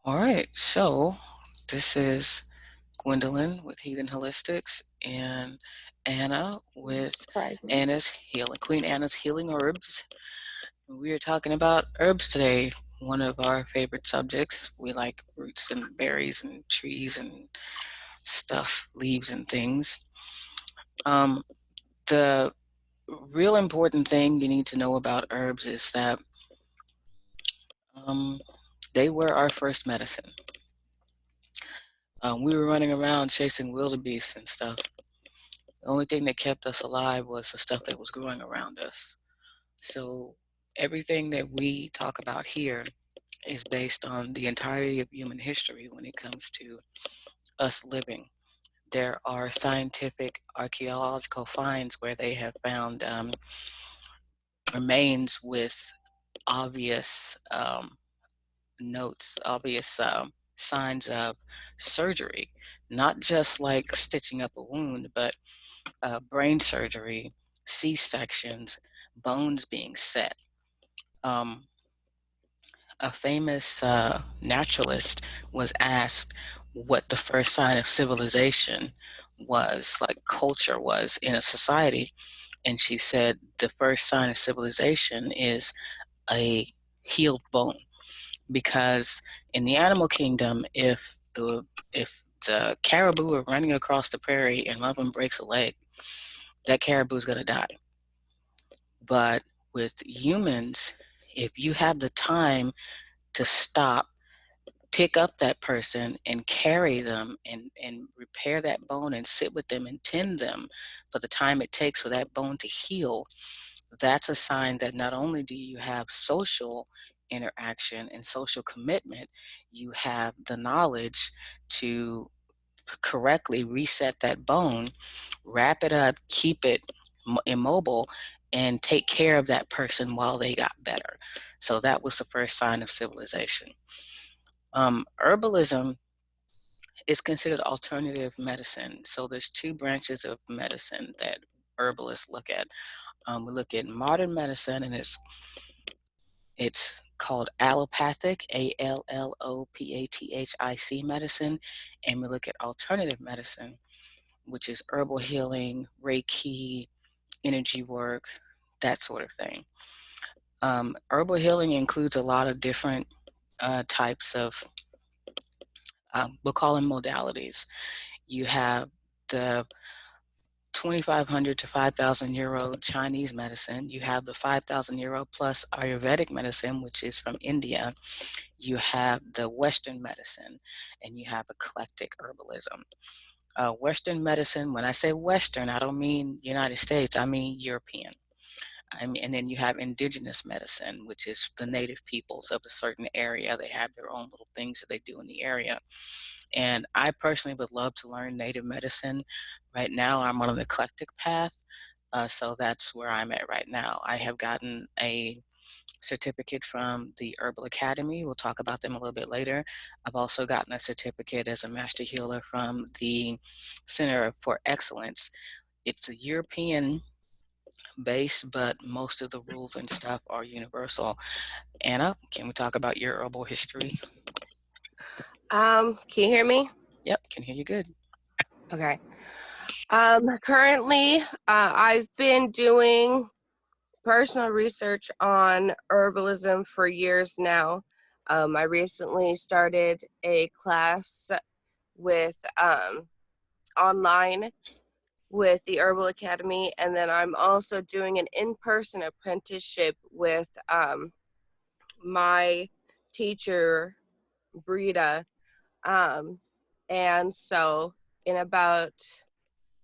All right, so this is Gwendolyn with Heathen Holistics and Anna with Correct. Queen Anna's Healing Herbs. We are talking about herbs today, one of our favorite subjects. We like roots and berries and trees and stuff, leaves and things. Um, the real important thing you need to know about herbs is that um, they were our first medicine. We were running around chasing wildebeest and stuff. The only thing that kept us alive was the stuff that was growing around us. So everything that we talk about here is based on the entirety of human history when it comes to us living. There are scientific archaeological finds where they have found remains with obvious notes, obvious signs of surgery, not just like stitching up a wound, but brain surgery, C-sections, bones being set. Um, a famous naturalist was asked what the first sign of civilization was, like culture was in a society, and she said the first sign of civilization is a healed bone, because in the animal kingdom, if the caribou are running across the prairie and one of them breaks a leg, that caribou is going to die. But with humans, if you have the time to stop, pick up that person and carry them and repair that bone and sit with them and tend them for the time it takes for that bone to heal, that's a sign that not only do you have social interaction and social commitment, you have the knowledge to correctly reset that bone, wrap it up, keep it immobile, and take care of that person while they got better. So that was the first sign of civilization. Herbalism is considered alternative medicine. So there's two branches of medicine that herbalists look at. We look at modern medicine, and it's called allopathic, Allopathic medicine, and we look at alternative medicine, which is herbal healing, Reiki, energy work, that sort of thing. Herbal healing includes a lot of different types of, we'll call them modalities. You have the 2,500 to 5,000 year old Chinese medicine. You have the 5,000 year old plus Ayurvedic medicine, which is from India. You have the Western medicine, and you have eclectic herbalism. Western medicine, when I say Western, I don't mean United States, I mean European. And then you have indigenous medicine, which is the native peoples of a certain area. They have their own little things that they do in the area. And I personally would love to learn native medicine. Right now, I'm on an eclectic path. So that's where I'm at right now. I have gotten a certificate from the Herbal Academy. We'll talk about them a little bit later. I've also gotten a certificate as a master healer from the Center for Excellence. It's a European base, but most of the rules and stuff are universal. Anna, can we talk about your herbal history? Can you hear me? Yep, can hear you good. Okay. Currently, I've been doing personal research on herbalism for years now. I recently started a class with online with the Herbal Academy, and then I'm also doing an in-person apprenticeship with my teacher, Brita. Um, and so in about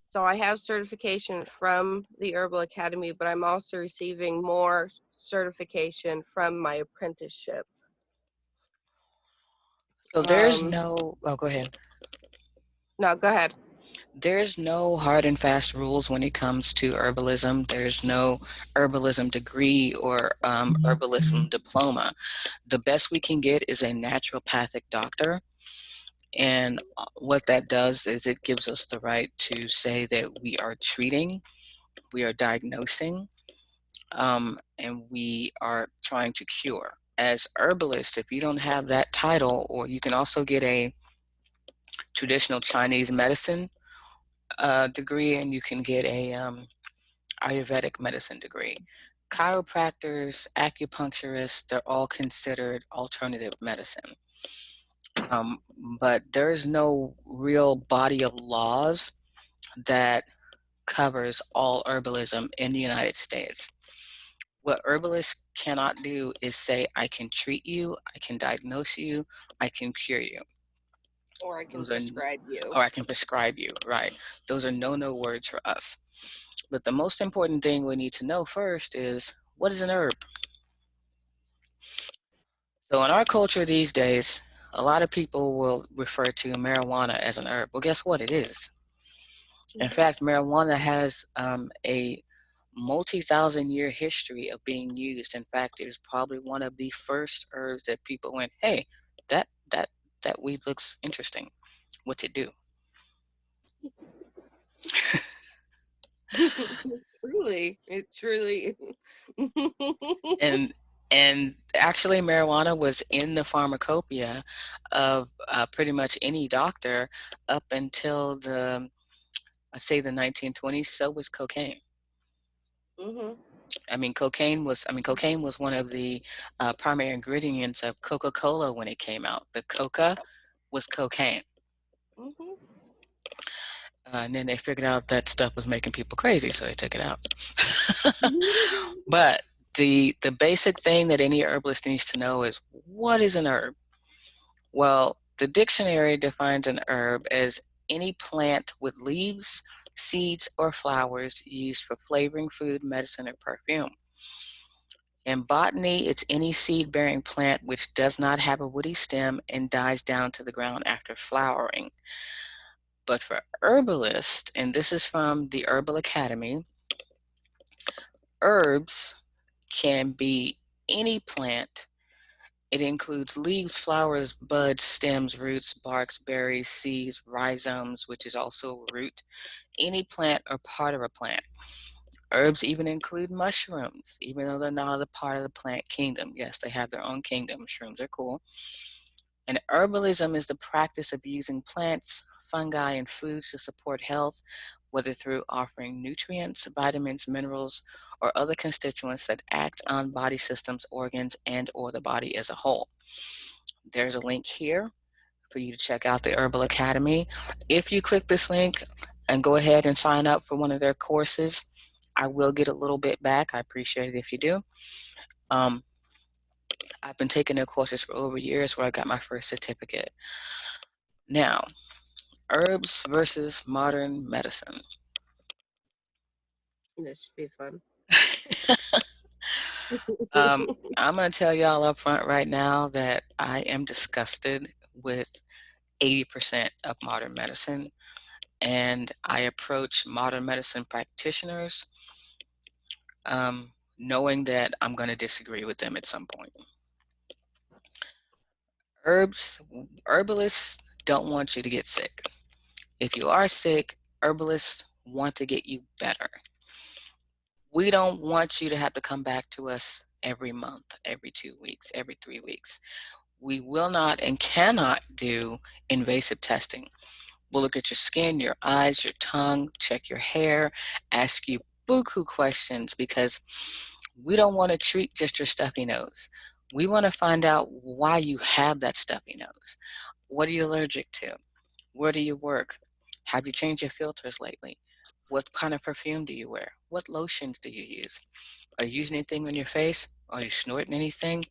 So I have certification from the Herbal Academy, but I'm also receiving more certification from my apprenticeship. So Um, go ahead. no, go ahead. There's no hard and fast rules when it comes to herbalism. There's no herbalism degree or herbalism diploma. The best we can get is a naturopathic doctor. And what that does is it gives us the right to say that we are treating, we are diagnosing, and we are trying to cure as herbalist, if you don't have that title, or you can also get a traditional Chinese medicine degree, and you can get a Ayurvedic medicine degree. Chiropractors, acupuncturists, they're all considered alternative medicine. But there's no real body of laws that covers all herbalism in the United States. What herbalists cannot do is say, I can treat you, I can diagnose you, I can cure you. Or I can Those are, prescribe you. or I can prescribe you, right? Those are no words for us. But the most important thing we need to know first is, what is an herb? So in our culture these days, a lot of people will refer to marijuana as an herb. Well, guess what? It is. In fact, marijuana has a multi-thousand-year history of being used. In fact, it was probably one of the first herbs that people went, "Hey, that that that weed looks interesting. What's it do?" It truly. And actually, marijuana was in the pharmacopoeia of pretty much any doctor up until I'd say the 1920s. So was cocaine. Mm-hmm. Cocaine was one of the primary ingredients of Coca-Cola when it came out. The Coca was cocaine. Mm-hmm. And then they figured out that stuff was making people crazy, so they took it out. But the basic thing that any herbalist needs to know is, what is an herb? Well, the dictionary defines an herb as any plant with leaves, seeds, or flowers used for flavoring food, medicine, or perfume. In botany, it's any seed-bearing plant which does not have a woody stem and dies down to the ground after flowering. But for herbalists, and this is from the Herbal Academy, herbs can be any plant. It includes leaves, flowers, buds, stems, roots, barks, berries, seeds, rhizomes, which is also a root, any plant or part of a plant. Herbs even include mushrooms, even though they're not a part of the plant kingdom. Yes, they have their own kingdom. Mushrooms are cool. And herbalism is the practice of using plants, fungi, and foods to support health, whether through offering nutrients, vitamins, minerals, or other constituents that act on body systems, organs, and or the body as a whole. There's a link here for you to check out the Herbal Academy. If you click this link and go ahead and sign up for one of their courses, I will get a little bit back. I appreciate it if you do. I've been taking their courses for over years, where I got my first certificate. Now, herbs versus modern medicine. This should be fun. I'm going to tell y'all up front right now that I am disgusted with 80% of modern medicine, and I approach modern medicine practitioners knowing that I'm going to disagree with them at some point. Herbalists don't want you to get sick. If you are sick, herbalists want to get you better. We don't want you to have to come back to us every month, every 2 weeks, every 3 weeks. We will not and cannot do invasive testing. We'll look at your skin, your eyes, your tongue, check your hair, ask you buku questions, because we don't want to treat just your stuffy nose. We want to find out why you have that stuffy nose. What are you allergic to? Where do you work? Have you changed your filters lately? What kind of perfume do you wear? What lotions do you use? Are you using anything on your face? Are you snorting anything?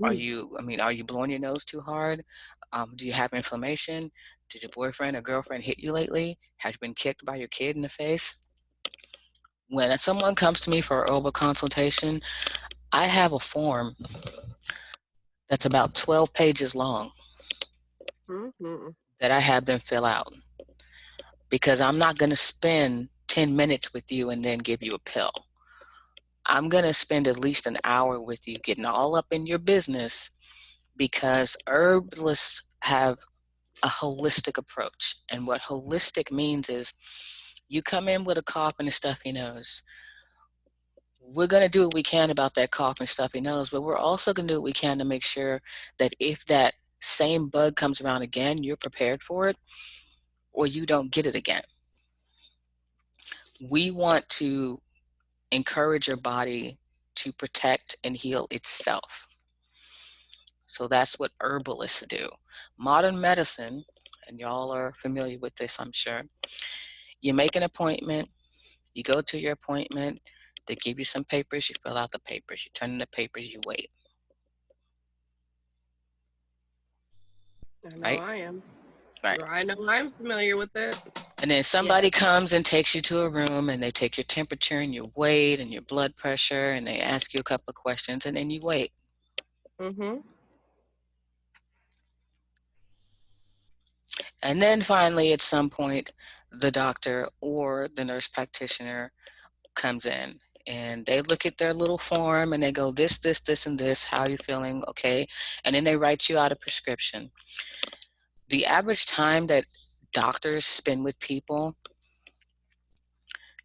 Are you blowing your nose too hard? Do you have inflammation? Did your boyfriend or girlfriend hit you lately? Have you been kicked by your kid in the face? When someone comes to me for a herbal consultation, I have a form that's about 12 pages long that I have them fill out, because I'm not going to spend 10 minutes with you and then give you a pill. I'm going to spend at least an hour with you getting all up in your business, because herbalists have a holistic approach. And what holistic means is, you come in with a cough and a stuffy nose. we're going to do what we can about that cough and stuffy nose, but we're also going to do what we can to make sure that if that same bug comes around again, you're prepared for it or you don't get it again. We want to encourage your body to protect and heal itself. So that's what herbalists do. Modern medicine, and y'all are familiar with this, I'm sure. You make an appointment, you go to your appointment, they give you some papers, you fill out the papers, you turn in the papers, you wait. I know Right? I am. Right. I know I'm familiar with it. And then somebody comes and takes you to a room and they take your temperature and your weight and your blood pressure and they ask you a couple of questions and then you wait. Mm-hmm. And then finally, at some point, the doctor or the nurse practitioner comes in and they look at their little form and they go, this, and this, how are you feeling? Okay. And then they write you out a prescription. The average time that doctors spend with people,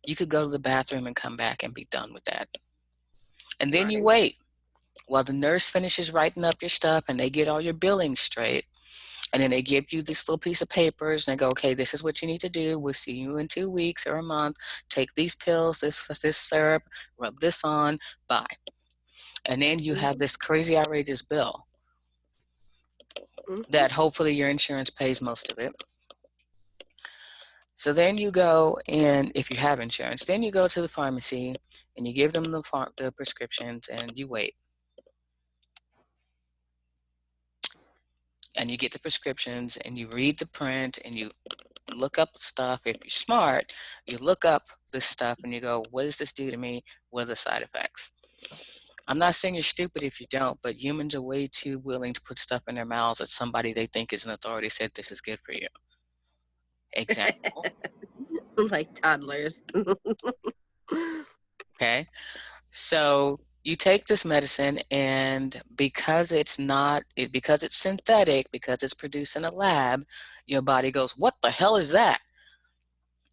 you could go to the bathroom and come back and be done with that. And then you wait while the nurse finishes writing up your stuff and they get all your billing straight. And then they give you this little piece of papers and they go, okay, this is what you need to do. We'll see you in 2 weeks or a month. Take these pills, this syrup, rub this on, bye. And then you have this crazy outrageous bill that hopefully your insurance pays most of it. So then you go and if you have insurance, then you go to the pharmacy and you give them the prescriptions and you wait. And you get the prescriptions and you read the print and you look up stuff. If you're smart, you look up this stuff and you go, what does this do to me? What are the side effects? I'm not saying you're stupid if you don't, but humans are way too willing to put stuff in their mouths that somebody they think is an authority said this is good for you. Example. Like toddlers. Okay. So you take this medicine and because it's synthetic, because it's produced in a lab, your body goes, what the hell is that?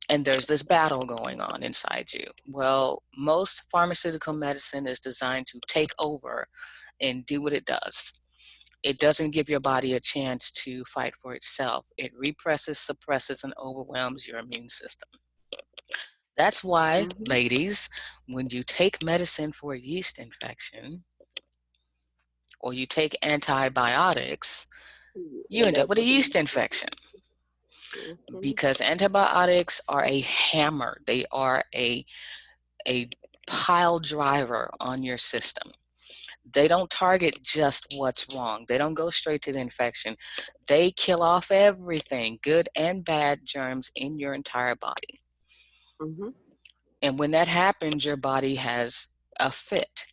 And there's this battle going on inside you. Well, most pharmaceutical medicine is designed to take over and do what it does. It doesn't give your body a chance to fight for itself. It represses, suppresses, and overwhelms your immune system. That's why, ladies, when you take medicine for a yeast infection or you take antibiotics, you end up with a yeast infection. Because antibiotics are a hammer. They are a pile driver on your system. They don't target just what's wrong. They don't go straight to the infection. They kill off everything, good and bad germs in your entire body. And when that happens, your body has a fit.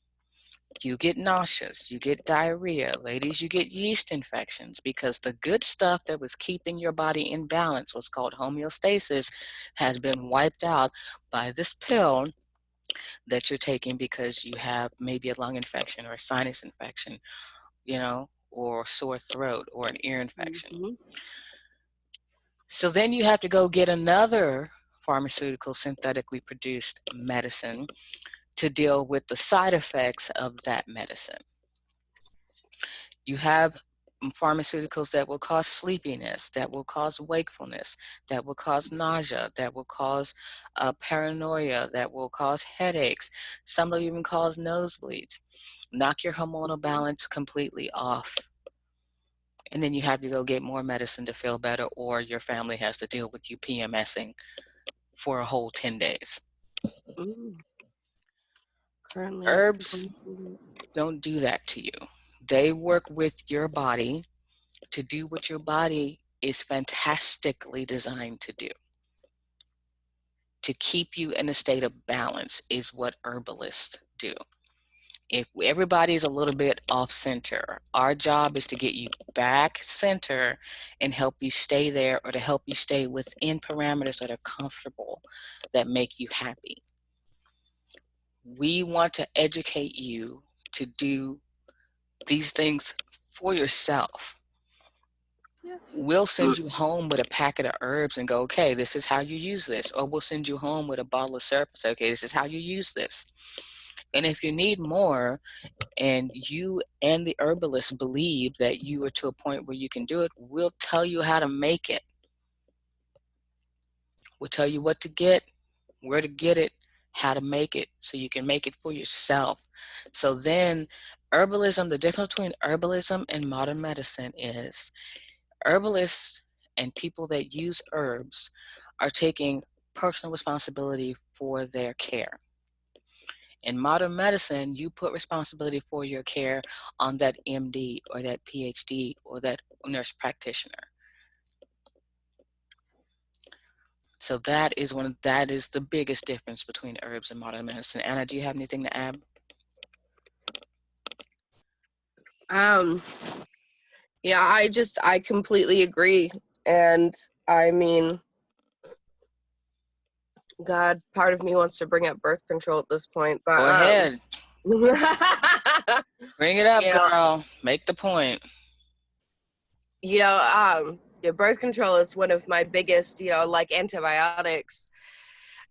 You get nauseous, you get diarrhea. Ladies, you get yeast infections because the good stuff that was keeping your body in balance, what's called homeostasis, has been wiped out by this pill that you're taking because you have maybe a lung infection or a sinus infection, or sore throat or an ear infection. So then you have to go get another pharmaceutical synthetically produced medicine to deal with the side effects of that medicine. You have pharmaceuticals that will cause sleepiness, that will cause wakefulness, that will cause nausea, that will cause paranoia, that will cause headaches. Some will even cause nosebleeds. Knock your hormonal balance completely off. And then you have to go get more medicine to feel better, or your family has to deal with you PMSing for a whole 10 days. Currently, Herbs don't do that to you. They work with your body to do what your body is fantastically designed to do. To keep you in a state of balance is what herbalists do. If everybody's a little bit off center, our job is to get you back center and help you stay there, or to help you stay within parameters that are comfortable, that make you happy. We want to educate you to do these things for yourself. We'll send you home with a packet of herbs and go, okay, this is how you use this. Or we'll send you home with a bottle of syrup and say, okay, this is how you use this. And if you need more, and you and the herbalist believe that you are to a point where you can do it, we'll tell you how to make it. We'll tell you what to get, where to get it, how to make it, so you can make it for yourself. So then, herbalism, the difference between herbalism and modern medicine is herbalists and people that use herbs are taking personal responsibility for their care. In modern medicine, you put responsibility for your care on that MD or that PhD or that nurse practitioner. So that is the biggest difference between herbs and modern medicine. Anna, do you have anything to add? Um, yeah, I completely agree. And I mean, God, part of me wants to bring up birth control at this point, but Go ahead. you Bring it up, know, girl. Make the point. yeah, birth control is one of my biggest, like antibiotics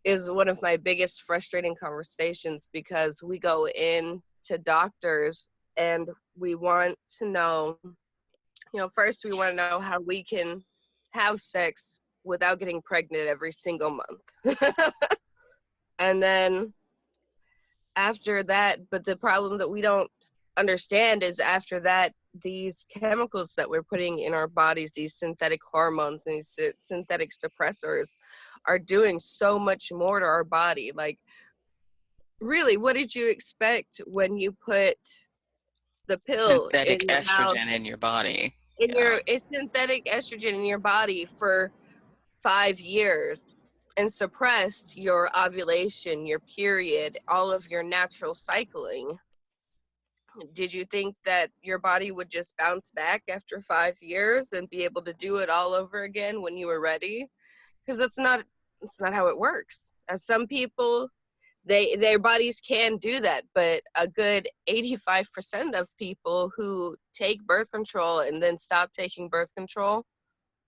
is one of my biggest frustrating conversations, because we go in to doctors and we want to know, first we want to know how we can have sex without getting pregnant every single month. And then after that, but the problem that we don't understand is after that, these chemicals that we're putting in our bodies, these synthetic hormones and these synthetic suppressors, are doing so much more to our body. Like, really, what did you expect when you put the pill Synthetic in your mouth, estrogen in your body. in Yeah. your it's synthetic estrogen in your body for 5 years, and suppressed your ovulation, your period, all of your natural cycling? Did you think that your body would just bounce back after 5 years and be able to do it all over again when you were ready? Because that's not how it works. As some people, their bodies can do that, but a good 85% of people who take birth control and then stop taking birth control,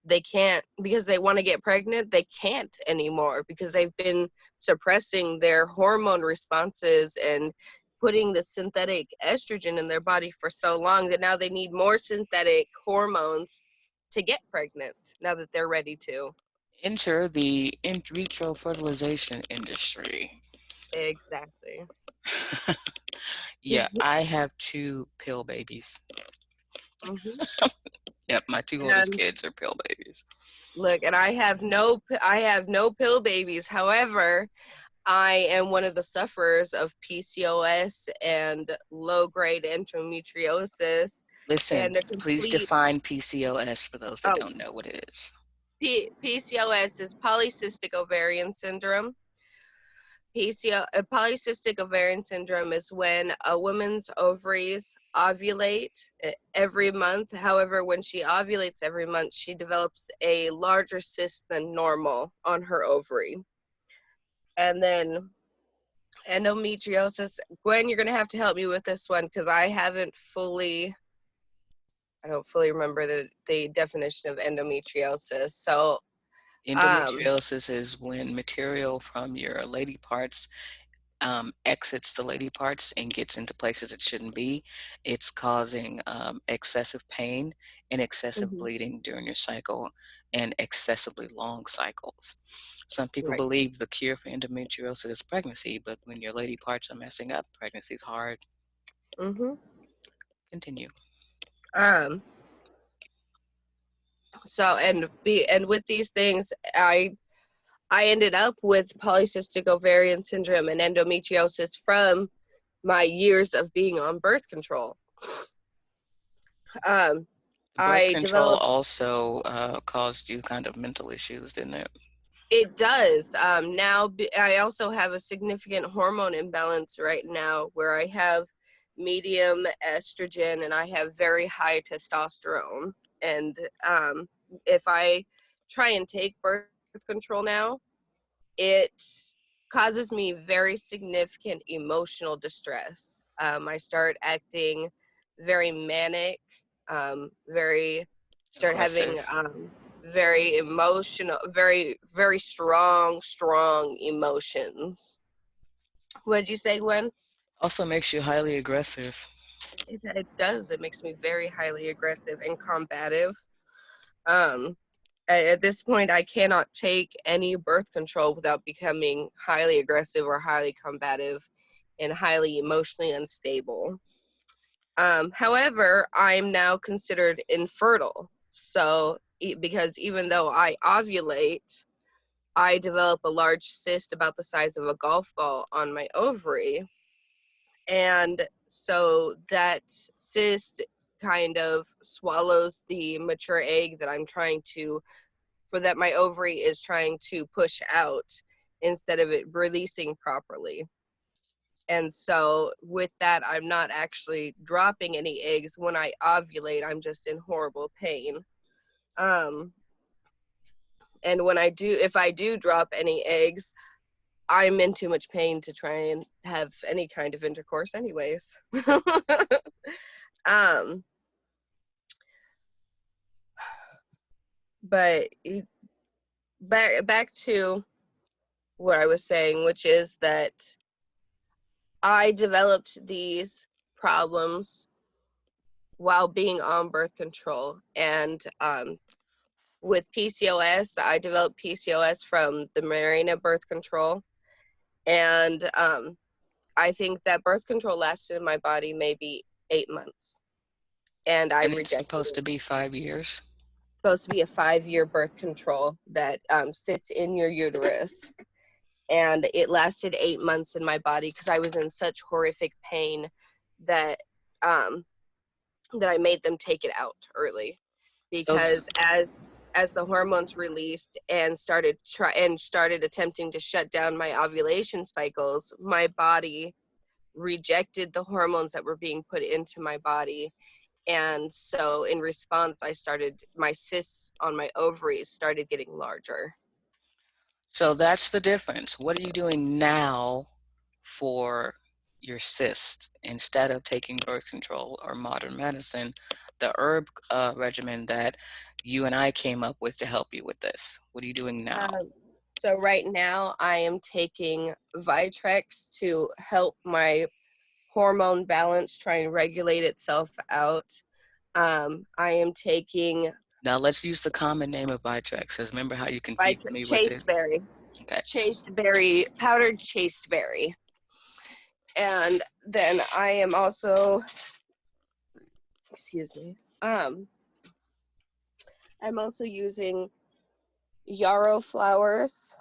they can't, because they want to get pregnant, they can't anymore, because they've been suppressing their hormone responses and putting the synthetic estrogen in their body for so long that now they need more synthetic hormones to get pregnant now that they're ready to. Enter the in vitro fertilization industry. Exactly. Yeah, I have two pill babies. Hmm. Yep, my two oldest And kids are pill babies. look, and I have no pill babies. However, I am one of the sufferers of PCOS and low grade endometriosis, Listen, and a please complete define PCOS for those that oh, don't know what it is. PCOS is polycystic ovarian syndrome. Polycystic ovarian syndrome is when a woman's ovaries ovulate every month. However, when she ovulates every month, she develops a larger cyst than normal on her ovary. And then endometriosis. Gwen, you're gonna have to help me with this one, because I don't fully remember the definition of endometriosis. So, Endometriosis is when material from your lady parts exits the lady parts and gets into places it shouldn't be. It's causing excessive pain and excessive mhm, bleeding during your cycle and excessively long cycles. Some people right. believe the cure for endometriosis is pregnancy, but when your lady parts are messing up, pregnancy is hard. Hmm. Continue. Um, and with these things, I ended up with polycystic ovarian syndrome and endometriosis from my years of being on birth control. Um, Birth I control developed also caused you kind of mental issues, didn't it? It does. Now, I also have a significant hormone imbalance right now, where I have medium estrogen and I have very high testosterone. And if I try and take birth control now, it causes me very significant emotional distress. I start acting very manic, very start having Aggressive. very emotional, very very strong emotions. What'd you say, Gwen? Also makes you highly aggressive. It does. It makes me very highly aggressive and combative. Um, at this point, I cannot take any birth control without becoming highly aggressive or highly combative and highly emotionally unstable. However, I'm now considered infertile. So, because even though I ovulate, I develop a large cyst about the size of a golf ball on my ovary. And so that cyst kind of swallows the mature egg that my ovary is trying to push out instead of it releasing properly. And so with that, I'm not actually dropping any eggs. When I ovulate, I'm just in horrible pain. Um, and if I do drop any eggs, I'm in too much pain to try and have any kind of intercourse anyways. um, but back to what I was saying, which is that I developed these problems while being on birth control. And with PCOS, I developed PCOS from the Mirena birth control. And I think that birth control lasted in my body maybe 8 months. And I And it's rejected supposed it. to be 5 years. It's supposed to be a 5-year birth control that sits in your uterus. And it lasted 8 months in my body because I was in such horrific pain that um, that I made them take it out early. So, Because as the hormones released and started attempting to shut down my ovulation cycles, my body rejected the hormones that were being put into my body. And so in response, my cysts on my ovaries started getting larger. so that's the difference. What are you doing now for your cyst instead of taking birth control or modern medicine, the herb regimen that you and I came up with to help you with this? What are you doing now? Um, so right now I am taking Vitrex to help my hormone balance try and regulate itself out. I am taking Now let's use the common name of Vitrex, because remember how you confused me with it? chasteberry, Okay. powdered chasteberry. And then I am also, excuse me, I'm also using yarrow flowers.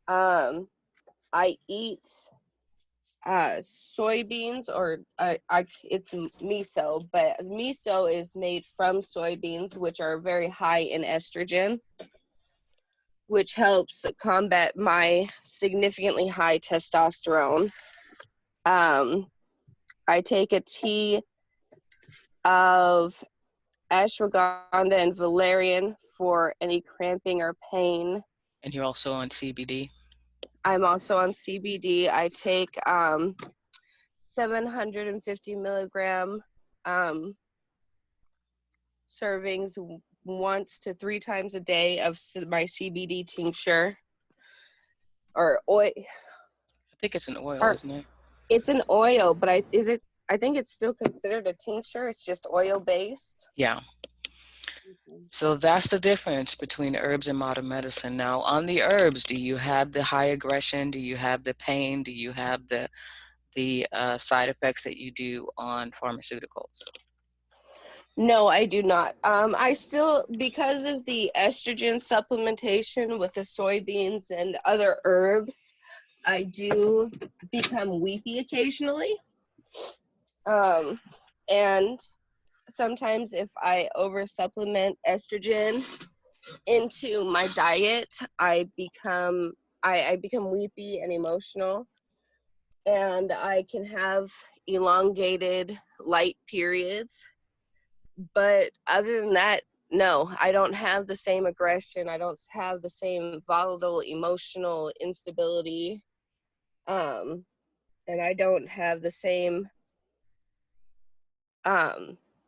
I eat soybeans, or it's miso, but miso is made from soybeans, which are very high in estrogen, which helps combat my significantly high testosterone. Um, I take a tea of ashwagandha and valerian for any cramping or pain. And you're also on CBD? I'm also on CBD. I take 750 milligram um, servings once to 3 times a day of my CBD tincture or oil. I think it's an oil, Or isn't it? it's an oil, but I think it's still considered a tincture. It's just oil based. Yeah. So that's the difference between herbs and modern medicine. Now, on the herbs, do you have the high aggression? Do you have the pain? Do you have the side effects that you do on pharmaceuticals? No, I do not. I still, because of the estrogen supplementation with the soybeans and other herbs, I do become weepy occasionally. And sometimes if I over supplement estrogen into my diet, I become weepy and emotional, and I can have elongated light periods. But other than that, no, I don't have the same aggression. I don't have the same volatile emotional instability. Um, and I don't have the same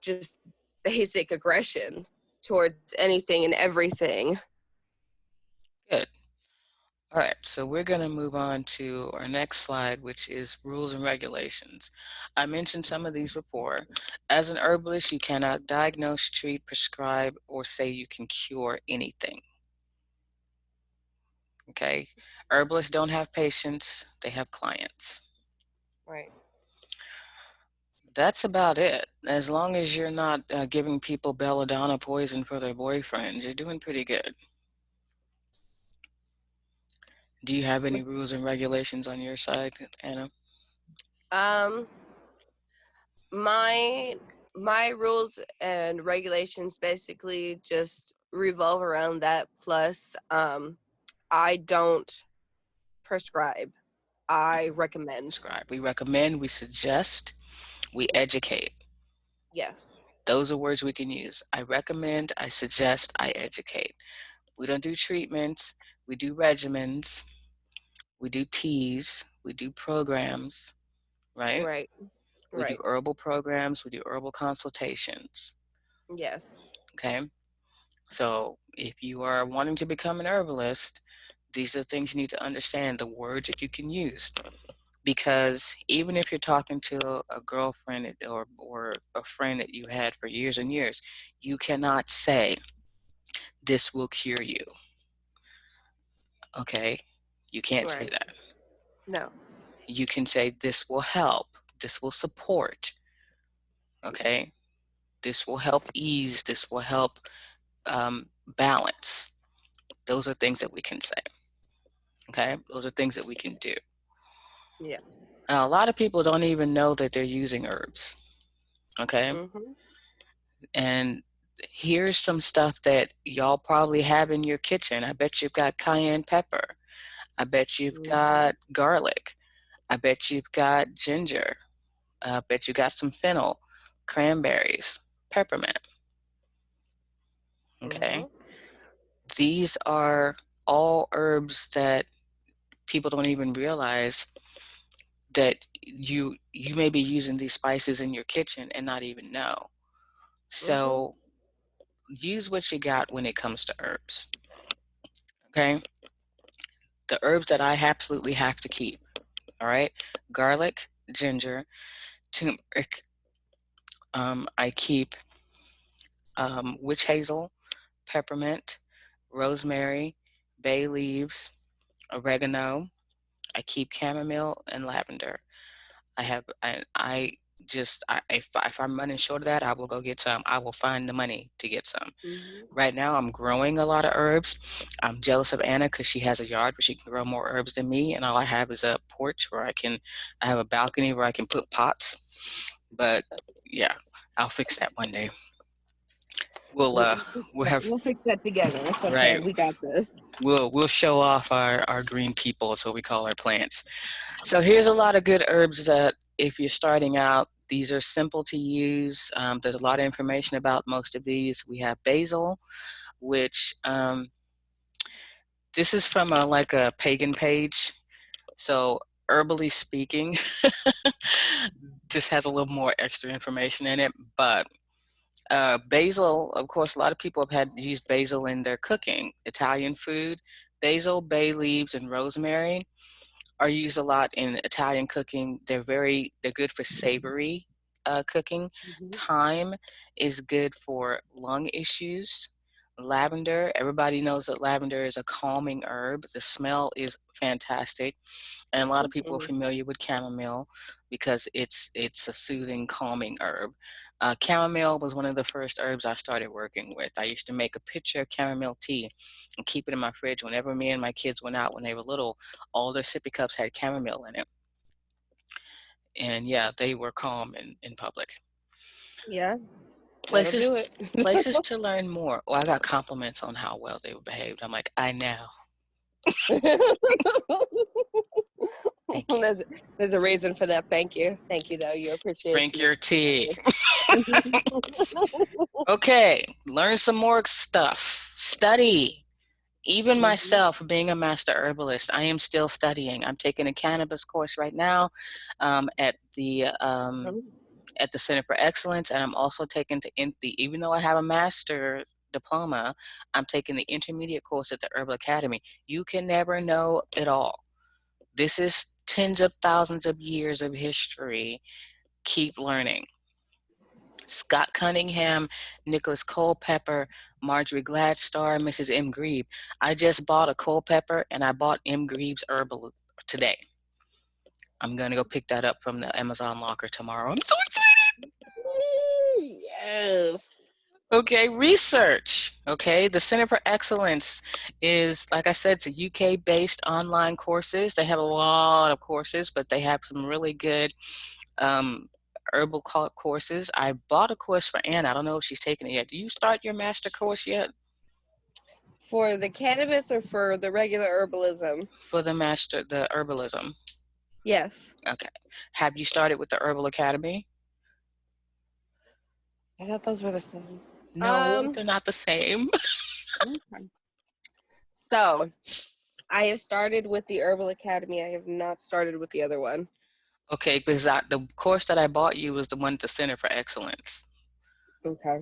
just basic aggression towards anything and everything. Good. All right, so we're going to move on to our next slide, which is rules and regulations. I mentioned some of these before. As an herbalist, you cannot diagnose, treat, prescribe, or say you can cure anything. Okay? Herbalists don't have patients, they have clients. Right. That's about it. As long as you're not giving people belladonna poison for their boyfriends, you're doing pretty good. Do you have any rules and regulations on your side, Anna? Um, my my rules and regulations basically just revolve around that. Plus, I don't prescribe. I recommend. Prescribe. We recommend, we suggest, we educate. Yes. Those are words we can use. I recommend, I suggest, I educate. We don't do treatments, we do regimens, we do teas, we do programs, right? Right. We do Right. herbal programs, we do herbal consultations, Yes. okay? So if you are wanting to become an herbalist, these are the things you need to understand, the words that you can use. Because even if you're talking to a girlfriend or a friend that you had for years and years, you cannot say, this will cure you. Okay? You can't say Right. that. No. You can say, this will help. This will support. Okay? This will help ease. This will help balance. Those are things that we can say. Okay? Those are things that we can do. Yeah. Now, a lot of people don't even know that they're using herbs. Okay? Mm-hmm. And here's some stuff that y'all probably have in your kitchen. I bet you've got cayenne pepper. I bet you've Mm-hmm. got garlic. I bet you've got ginger. I bet you got some fennel, cranberries, peppermint. Okay. Mm-hmm. These are all herbs that people don't even realize that you may be using these spices in your kitchen and not even know. Mm-hmm. So use what you got when it comes to herbs. Okay. The herbs that I absolutely have to keep. All right. Garlic, ginger, turmeric. I keep witch hazel, peppermint, rosemary, bay leaves, oregano. I keep chamomile and lavender. I just, if I'm running short of that, I will go get some. I will find the money to get some. Mm-hmm. Right now, I'm growing a lot of herbs. I'm jealous of Anna because she has a yard where she can grow more herbs than me, and all I have is a porch where I have a balcony where I can put pots. But yeah, I'll fix that one day. We'll We'll, uh, we'll fix we'll that. have We'll fix that together. It's okay. right. We got this. We'll show off our green people, is what we call our plants. So here's a lot of good herbs that if you're starting out, these are simple to use. There's a lot of information about most of these. We have basil, which this is from like a pagan page. So herbally speaking, this has a little more extra information in it. But basil, of course, a lot of people have had used basil in their cooking. Italian food, basil, bay leaves, and rosemary are used a lot in Italian cooking. They're good for savory cooking. Mm-hmm. Thyme is good for lung issues. Lavender, everybody knows that lavender is a calming herb. The smell is fantastic, and a lot of people are Mm-hmm. familiar with chamomile because it's a soothing, calming herb. Chamomile was one of the first herbs I started working with. I used to make a pitcher of chamomile tea and keep it in my fridge whenever me and my kids went out when they were little. All their sippy cups had chamomile in it, and yeah, they were calm in public. Yeah, that'll Places do it. places to learn more. Oh, I got compliments on how well they were behaved. I'm like, I know. Thank you. there's there's a reason for that. Thank you. Thank you though. You appreciate Drink the your tea. appreciation. Okay, learn some more stuff. Study. Even Mhm. myself, being a master herbalist, I am still studying. I'm taking a cannabis course right now um, at the um, Oh, at the Center for Excellence, and I'm also taking even though I have a master diploma. I'm taking the intermediate course at the Herbal Academy. You can never know it all. This is tens of thousands of years of history. Keep learning. Scott Cunningham, Nicholas Culpeper, Marjorie Gladstar, Mrs. M. Grieve. I just bought a Culpeper and I bought M. Grieve's Herbal today. I'm going to go pick that up from the Amazon locker tomorrow. I'm so excited. Yes. Okay, research. Okay, the Center for Excellence is, like I said, it's a UK-based online courses. They have a lot of courses, but they have some really good herbal courses. I bought a course for Anna. I don't know if she's taken it yet. Do you start your master course yet? For the cannabis or for the regular herbalism? For the master, the herbalism. Yes. Okay. Have you started with the Herbal Academy? I thought those were the same. No, they're not the same. Okay. So, I have started with the Herbal Academy. I have not started with the other one. Okay, because the course that I bought you was the one at the Center for Excellence. Okay.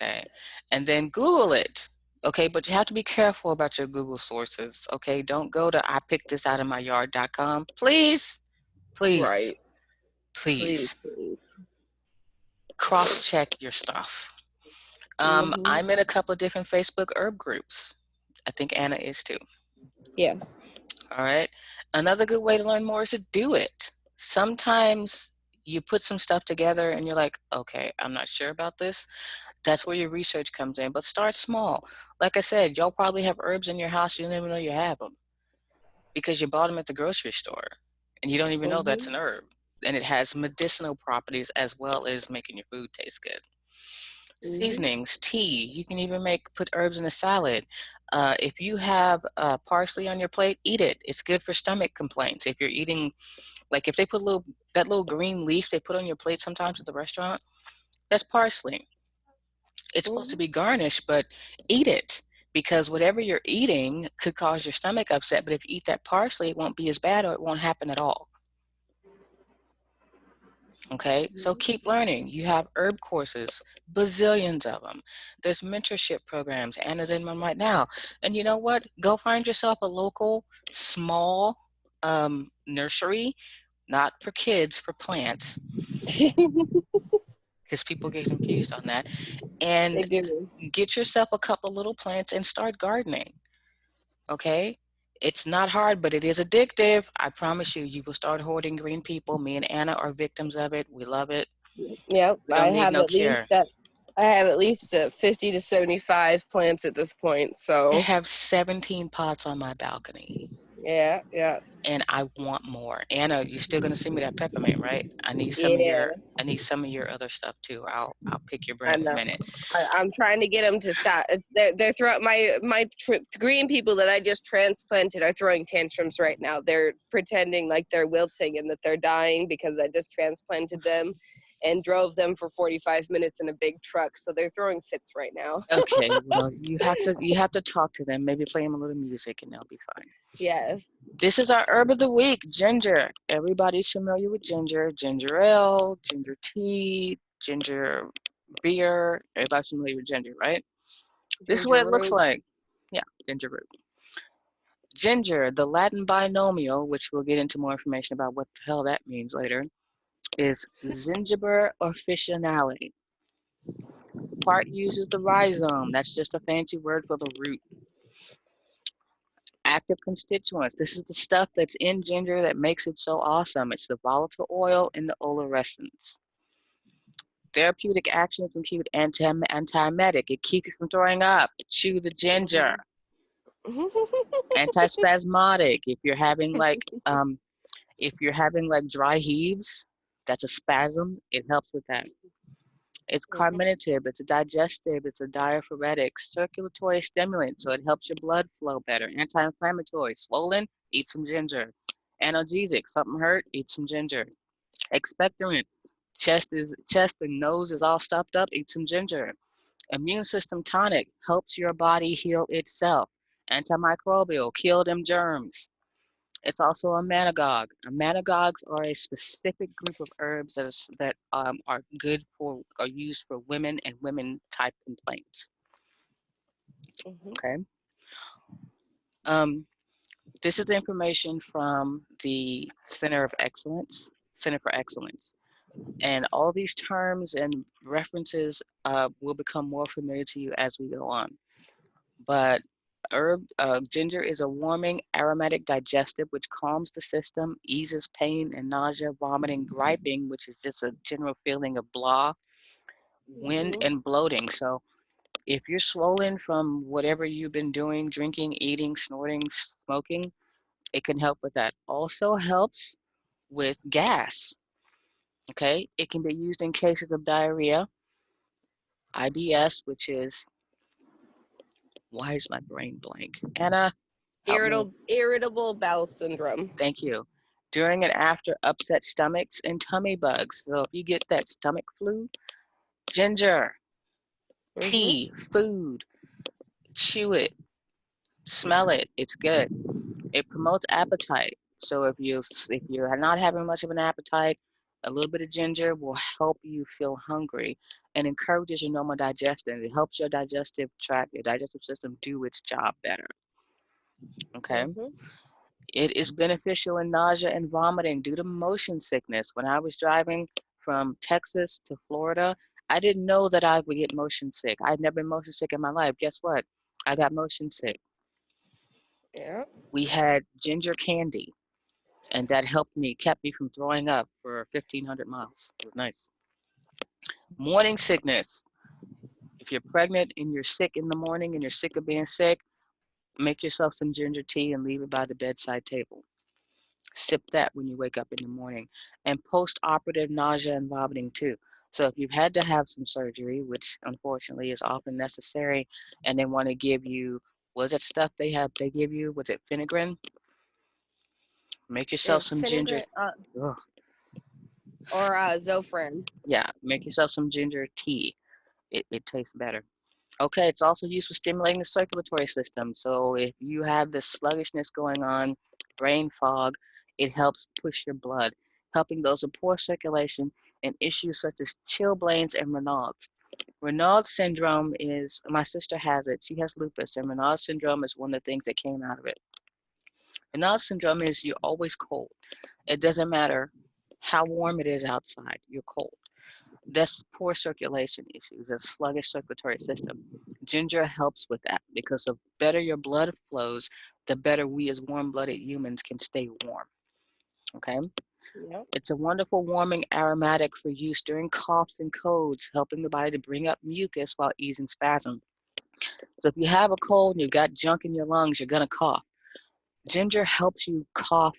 Okay, and then Google it. Okay, but you have to be careful about your Google sources. Okay, don't go to I picked this out of my yard.com. Please, please, Right. please Please. cross check your stuff. Mm-hmm. I'm in a couple of different Facebook herb groups. I think Anna is too. Yes. All right. Another good way to learn more is to do it. Sometimes you put some stuff together and you're like, okay, I'm not sure about this. That's where your research comes in, but start small. Like I said, y'all probably have herbs in your house. You don't even know you have them because you bought them at the grocery store and you don't even know that's an herb. And it has medicinal properties as well as making your food taste good. Seasonings, tea. You can even put herbs in a salad. If you have parsley on your plate, eat it. It's good for stomach complaints. If you're eating, like if they put that little green leaf they put on your plate sometimes at the restaurant, that's parsley. It's supposed to be garnished, but eat it because whatever you're eating could cause your stomach upset. But if you eat that parsley, it won't be as bad or it won't happen at all. Okay, so keep learning. You have herb courses, bazillions of them. There's mentorship programs. Anna's in one right now. And you know what? Go find yourself a local, small nursery, not for kids, for plants, because people get confused on that. And They do. get yourself a couple little plants and start gardening. Okay? It's not hard, but it is addictive. I promise you, you will start hoarding green people. Me and Anna are victims of it. We love it. Yep. We don't need no cure. I have at least 50 to 75 plants at this point. I So have 17 pots on my balcony, yeah. and I want more. Anna, you're still gonna send me that peppermint, right? I need some of Yeah. your other stuff too. I'll pick your I brain in a know. minute. I'm trying to get them to stop. They're throwing my green people that I just transplanted are throwing tantrums right now. They're pretending like they're wilting and that they're dying because I just transplanted them and drove them for 45 minutes in a big truck. So they're throwing fits right now. Okay, well you have to talk to them. Maybe play them a little music, and they'll be fine. Yes. This is our herb of the week, ginger. Everybody's familiar with ginger. Ginger ale, ginger tea, ginger beer. Everybody's familiar with ginger, right? This is what Ginger it looks root. like. Yeah, ginger root. Ginger, the Latin binomial, which we'll get into more information about what the hell that means later, is Zingiber officinale. Part uses the rhizome. That's just a fancy word for the root. Active constituents. This is the stuff that's in ginger that makes it so awesome. It's the volatile oil and the oleresins. Therapeutic actions include antiemetic. It keeps you from throwing up. Chew the ginger. Antispasmodic. If you're having like dry heaves, that's a spasm. It helps with that. It's carminative, it's a digestive, it's a diaphoretic, circulatory stimulant, so it helps your blood flow better. Anti-inflammatory, swollen, eat some ginger. Analgesic, something hurt, eat some ginger. Expectorant, chest and nose is all stopped up, eat some ginger. Immune system tonic, helps your body heal itself. Antimicrobial, kill them germs. It's also a managogue. Managogues are a specific group of herbs that are good for, are used for women and women type complaints. Mhm. Okay. Um, this is the information from the Center for Excellence. And all these terms and references will become more familiar to you as we go on. But ginger is a warming aromatic digestive which calms the system, eases pain and nausea, vomiting, griping, which is just a general feeling of blah, wind, Mhm. and bloating. So if you're swollen from whatever you've been doing, drinking, eating, snorting, smoking, it can help with that. Also helps with gas. Okay, it can be used in cases of diarrhea, IBS, which is, why is my brain blank? Anna, help me. Irritable bowel syndrome. Thank you. During and after upset stomachs and tummy bugs. So if you get that stomach flu, ginger, Mhm. tea, food, chew it, smell it. It's good. It promotes appetite. So if you're not having much of an appetite, a little bit of ginger will help you feel hungry and encourages your normal digestion. It helps your digestive tract, your digestive system do its job better. Okay. Mhm. It is beneficial in nausea and vomiting due to motion sickness. When I was driving from Texas to Florida, I didn't know that I would get motion sick. I'd never been motion sick in my life. Guess what? I got motion sick. Yeah. We had ginger candy, and that helped me, kept me from throwing up for 1,500 miles. It was nice. Morning sickness. If you're pregnant and you're sick in the morning and you're sick of being sick, make yourself some ginger tea and leave it by the bedside table. Sip that when you wake up in the morning. And post-operative nausea and vomiting too. So if you've had to have some surgery, which unfortunately is often necessary, and they want to give you, was it stuff they give you? Was it Finagrin? Make yourself It's some ginger. Finnegan Ugh, or Zofran. yeah, make yourself some ginger tea. It tastes better. Okay, it's also used for stimulating the circulatory system. So if you have this sluggishness going on, brain fog, it helps push your blood, helping those with poor circulation and issues such as chilblains and Raynaud's. Raynaud's syndrome is, my sister has it. She has lupus, and Raynaud's syndrome is one of the things that came out of it. Raynaud's syndrome is you're always cold. It doesn't matter how warm it is outside, you're cold. That's poor circulation issues, a sluggish circulatory system. Ginger helps with that because the better your blood flows, the better we as warm-blooded humans can stay warm. Okay? Yep. It's a wonderful warming aromatic for use during coughs and colds, helping the body to bring up mucus while easing spasm. So if you have a cold and you've got junk in your lungs, you're gonna cough. Ginger helps you cough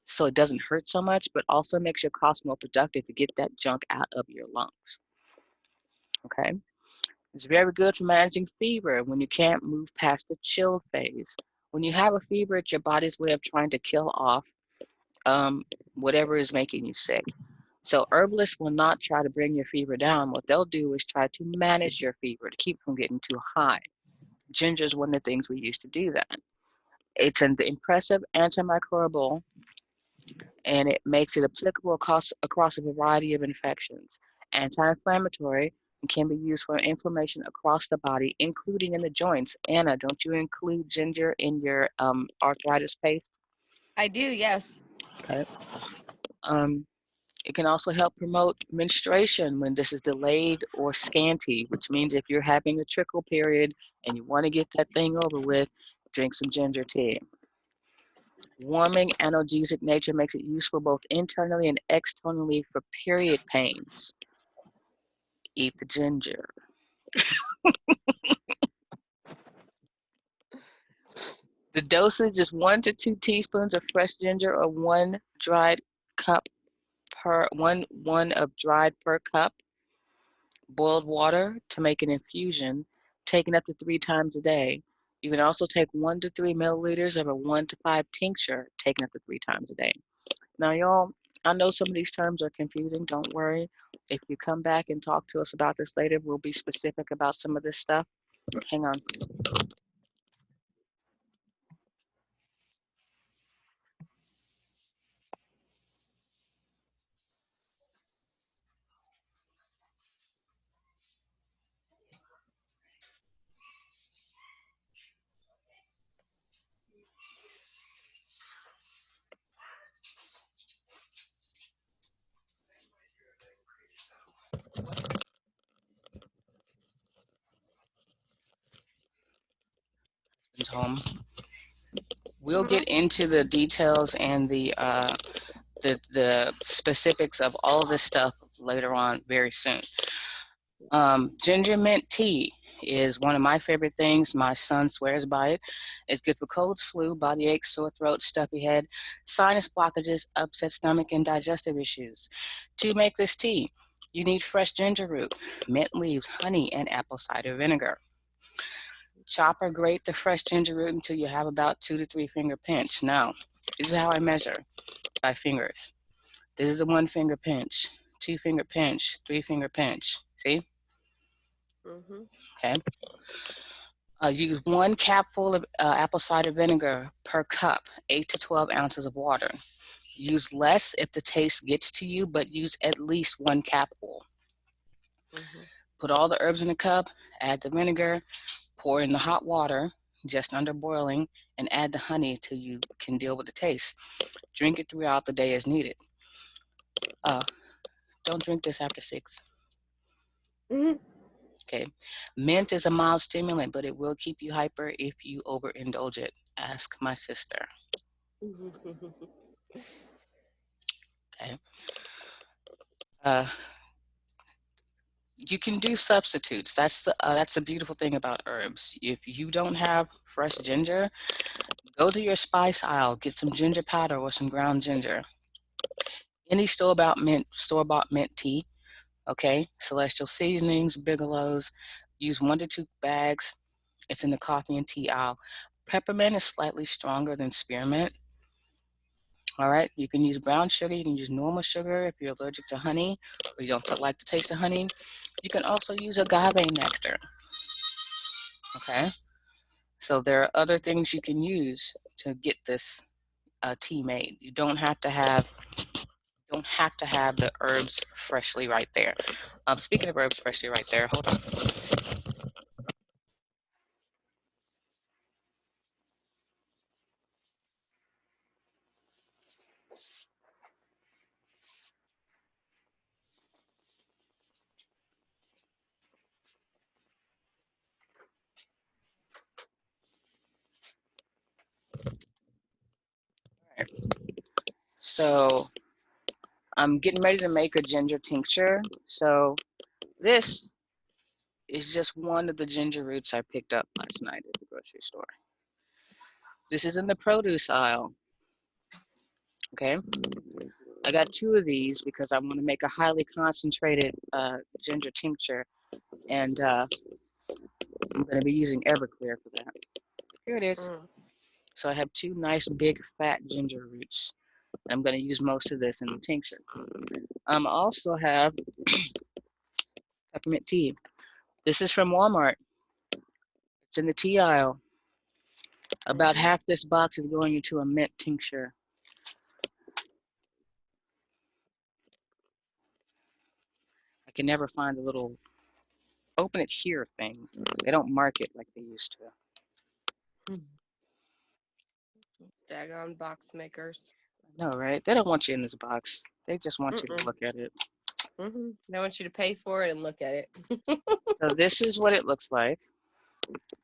so it doesn't hurt so much, but also makes your coughs more productive to get that junk out of your lungs. Okay? It's very good for managing fever when you can't move past the chill phase. When you have a fever, it's your body's way of trying to kill off um, whatever is making you sick. So herbalists will not try to bring your fever down. What they'll do is try to manage your fever to keep it from getting too high. Ginger is one of the things we use to do that. It's an impressive antimicrobial and it makes it applicable across a variety of infections. Anti-inflammatory and can be used for inflammation across the body, including in the joints. Anna, don't you include ginger in your arthritis paste? I do, yes. Okay. Um, it can also help promote menstruation when this is delayed or scanty, which means if you're having a trickle period and you want to get that thing over with, drink some ginger tea. Warming analgesic nature makes it useful both internally and externally for period pains. Eat the ginger. The dosage is 1 to 2 teaspoons of fresh ginger or cup one of dried per cup. Boiled water to make an infusion, taken up to 3 times a day. You can also take 1 to 3 milliliters of a 1 to 5 tincture, taken up to 3 times a day. Now, y'all, I know some of these terms are confusing. Don't worry. If you come back and talk to us about this later, we'll be specific about some of this stuff. Hang on. home. We'll Mhm. get into the details and the specifics of all this stuff later on very soon. Ginger mint tea is one of my favorite things. My son swears by it. It's good for colds, flu, body aches, sore throat, stuffy head, sinus blockages, upset stomach, and digestive issues. To make this tea, you need fresh ginger root, mint leaves, honey, and apple cider vinegar. Chop or grate the fresh ginger root until you have about 2 to 3 finger pinch. Now, this is how I measure by fingers. This is a 1 finger pinch, 2 finger pinch, 3 finger pinch. See? Mhm. Okay. Use 1 capful of apple cider vinegar per cup, 8 to 12 ounces of water. Use less if the taste gets to you, but use at least 1 capful. Mhm. Put all the herbs in a cup, add the vinegar, pour in the hot water just under boiling, and add the honey till you can deal with the taste. Drink it throughout the day as needed. Uh, don't drink this after 6. Mhm. Okay. Mint is a mild stimulant, but it will keep you hyper if you overindulge it. Ask my sister. Okay. Uh, you can do substitutes. That's the beautiful thing about herbs. If you don't have fresh ginger, go to your spice aisle, get some ginger powder or some ground ginger. Any store-bought mint tea, okay? Celestial Seasonings, Bigelow's. Use 1 to 2 bags. It's in the coffee and tea aisle. Peppermint is slightly stronger than spearmint. All right, you can use brown sugar. You can use normal sugar if you're allergic to honey or you don't like the taste of honey. You can also use agave nectar. Okay, so there are other things you can use to get this tea made. You don't have to have the herbs freshly right there. Speaking of herbs freshly right there, hold on. All right. So I'm getting ready to make a ginger tincture. So this is just one of the ginger roots I picked up last night at the grocery store. This is in the produce aisle. Okay, I got 2 of these because I want to make a highly concentrated ginger tincture, and I'm going to be using Everclear for that. Here it is. Mm. So I have 2 nice big fat ginger roots. I'm going to use most of this in the tincture. I also have peppermint tea. This is from Walmart. It's in the tea aisle. About Mhm. half this box is going into a mint tincture. I can never find the little open it here thing. They don't mark it like they used to. Daggone box makers. No, right? They don't want you in this box. They just want you to Mm-mm. look at it. They want you to pay for it and look at it. So this is what it looks like.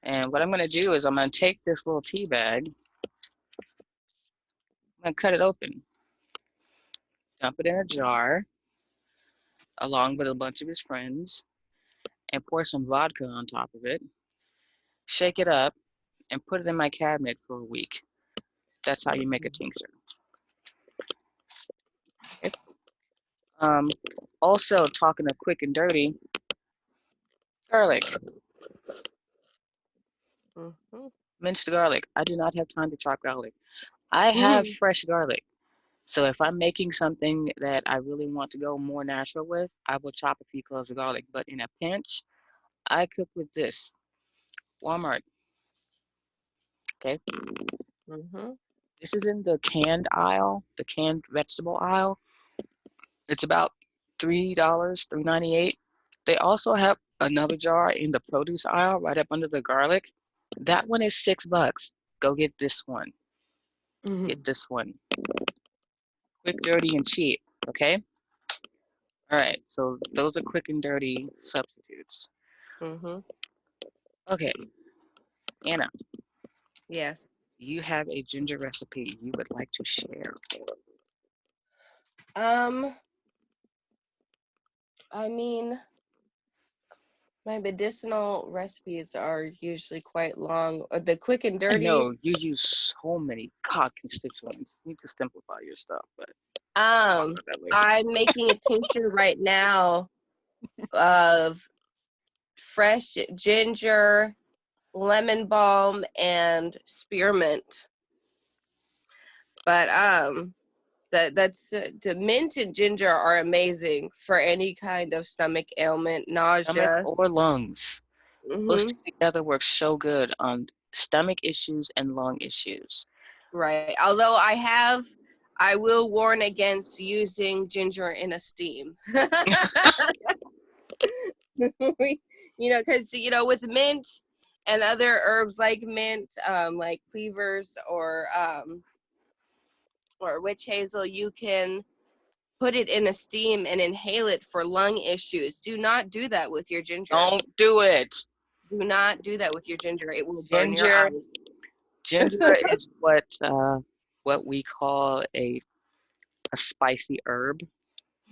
And what I'm going to do is I'm going to take this little tea bag. I'm going to cut it open. Dump it in a jar along with a bunch of his friends and pour some vodka on top of it. Shake it up and put it in my cabinet for a week. That's how you make a tincture. Okay. Also, talking of quick and dirty, garlic, Mhm. minced garlic. I do not have time to chop garlic. I have Mhm. fresh garlic. So if I'm making something that I really want to go more natural with, I will chop a few cloves of garlic. But in a pinch, I cook with this. Walmart, okay? Mhm. This is in the canned aisle, the canned vegetable aisle. It's about $3, $3.98. They also have another jar in the produce aisle right up under the garlic. That one is $6. Go get this one. Get Mhm. this one. Quick, dirty, and cheap, okay? All right, so those are quick and dirty substitutes. Mhm. Okay, Anna, Yes. Do you have a ginger recipe you would like to share? Um, I mean, my medicinal recipes are usually quite long. The quick and I dirty. know you use so many cod constituents. You need to simplify your stuff, but talk about that later. I'm making a tincture right now of fresh ginger, lemon balm, and spearmint. But that's the mint and ginger are amazing for any kind of stomach ailment, Stomach nausea. or lungs. Those Hmm. two together work so good on stomach issues and lung issues. Right. Although I will warn against using ginger in a steam. Because with mint and other herbs like mint, like cleavers or witch hazel, you can put it in a steam and inhale it for lung issues. Do not do that with your ginger. Don't do it. Do not do that with your ginger. It will burn your Ginger, eyes. ginger is what we call a spicy herb.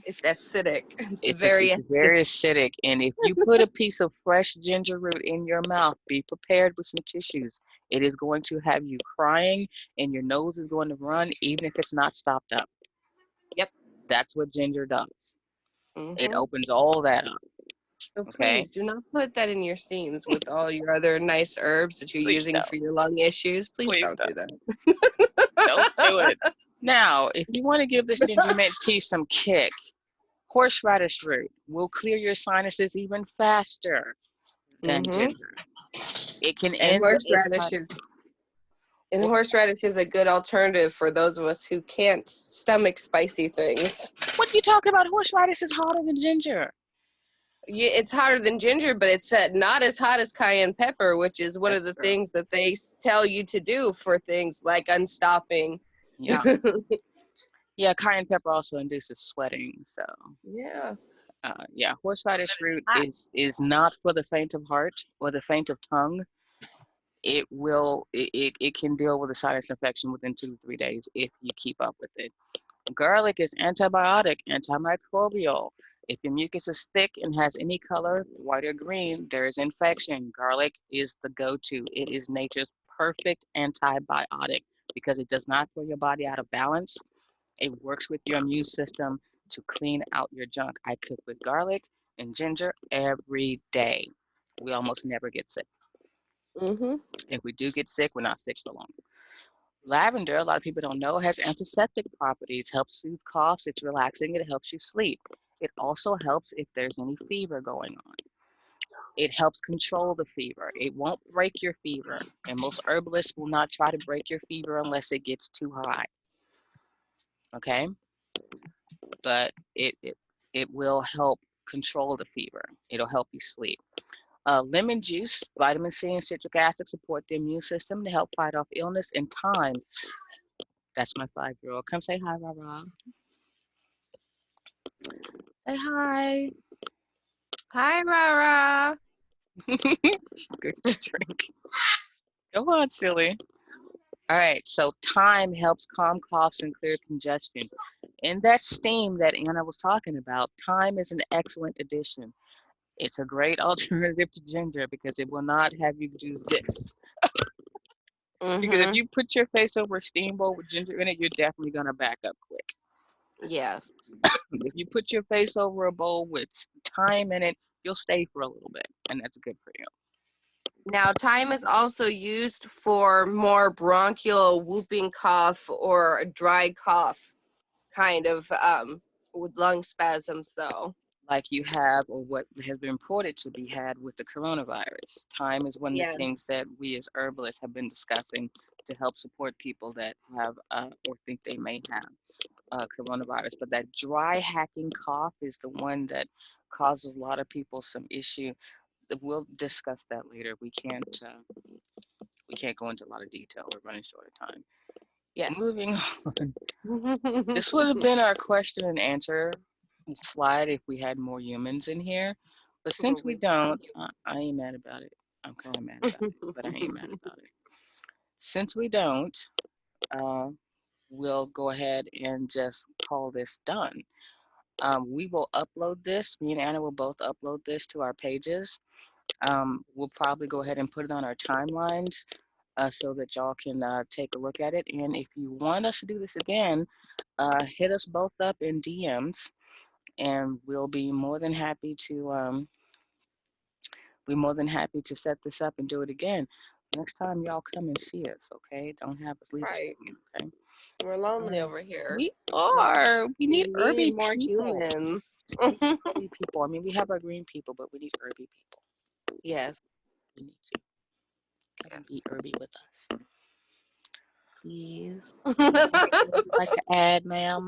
It's acidic. It's It's very acidic. very acidic, and if you put a piece of fresh ginger root in your mouth, be prepared with some tissues. It is going to have you crying, and your nose is going to run, even if it's not stopped up. Yep. That's what ginger does. It Hmm. opens all that up. So Okay, please do not put that in your steams with all your other nice herbs that you're please using for don't. your lung issues. Please Please don't don't. do that. Don't do it. Now, if you want to give this ginger mint tea some kick, horseradish root will clear your sinuses even faster than Hmm. ginger. It can And end a side. horseradish is a good alternative for those of us who can't stomach spicy things. What are you talking about? Horseradish is hotter than ginger. It's hotter than ginger, but it's not as hot as cayenne pepper, which is one of That's the true. things that they tell you to do for things like unstopping. Yeah. Yeah, cayenne pepper also induces sweating. So, Yeah. yeah, horseradish root Hot. is not for the faint of heart or the faint of tongue. It can deal with a sinus infection within 2 to 3 days if you keep up with it. Garlic is antibiotic, antimicrobial. If your mucus is thick and has any color, white or green, there is infection. Garlic is the go-to. It is nature's perfect antibiotic because it does not throw your body out of balance. It works with your immune system to clean out your junk. I cook with garlic and ginger every day. We almost never get sick. Hmm. If we do get sick, we're not sick for long. Lavender, a lot of people don't know, has antiseptic properties, helps soothe coughs, it's relaxing, it helps you sleep. It also helps if there's any fever going on. It helps control the fever. It won't break your fever. And most herbalists will not try to break your fever unless it gets too high. Okay? But it will help control the fever. It'll help you sleep. Lemon juice, vitamin C, and citric acid support the immune system to help fight off illness and time. That's my 5-year-old. Come say hi, Rara. Say hi. Hi, Rara. Good drink. Go on, silly. All right, so thyme helps calm coughs and clear congestion. In that steam that Anna was talking about, thyme is an excellent addition. It's a great alternative to ginger because it will not have you do this. Because if Hmm. you put your face over a steamboat with ginger in it, you're definitely gonna back up quick. Yes. If you put your face over a bowl with thyme in it, you'll stay for a little bit, and that's good for you. Now, thyme is also used for more bronchial whooping cough or a dry cough kind of with lung spasms, though. Like you have, or what has been reported to be had with the coronavirus. Thyme is one of the Yes. things that we as herbalists have been discussing to help support people that have or think they may have coronavirus. But that dry hacking cough is the one that causes a lot of people some issue. We'll discuss that later. We can't go into a lot of detail. We're running short of time. Yes. Moving on. This would have been our question and answer slide if we had more humans in here. But since we don't, I ain't mad about it. I'm kind of mad about it, but I ain't mad about it. since we don't, we'll go ahead and just call this done. We will upload this. Me and Anna will both upload this to our pages. We'll probably go ahead and put it on our timelines so that y'all can take a look at it. And if you want us to do this again, hit us both up in DMs, and we'll be more than happy to set this up and do it again. Next time y'all come and see us, okay? Don't have us leave us Right. hanging, okay? We're lonely over here. We are. We need herby more people. humans. Herby people. I mean, we have our green people, but we need herby people. Yes. We need you. Come and be herby with us. Please. Would you like to add, ma'am?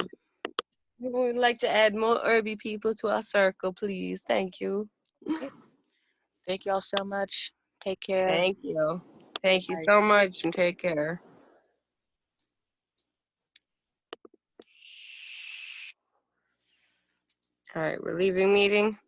We would like to add more herby people to our circle, please. Thank you. Okay. Thank y'all so much. Take care. Thank you. Thank you All right. so much and take care. All right, we're leaving meeting.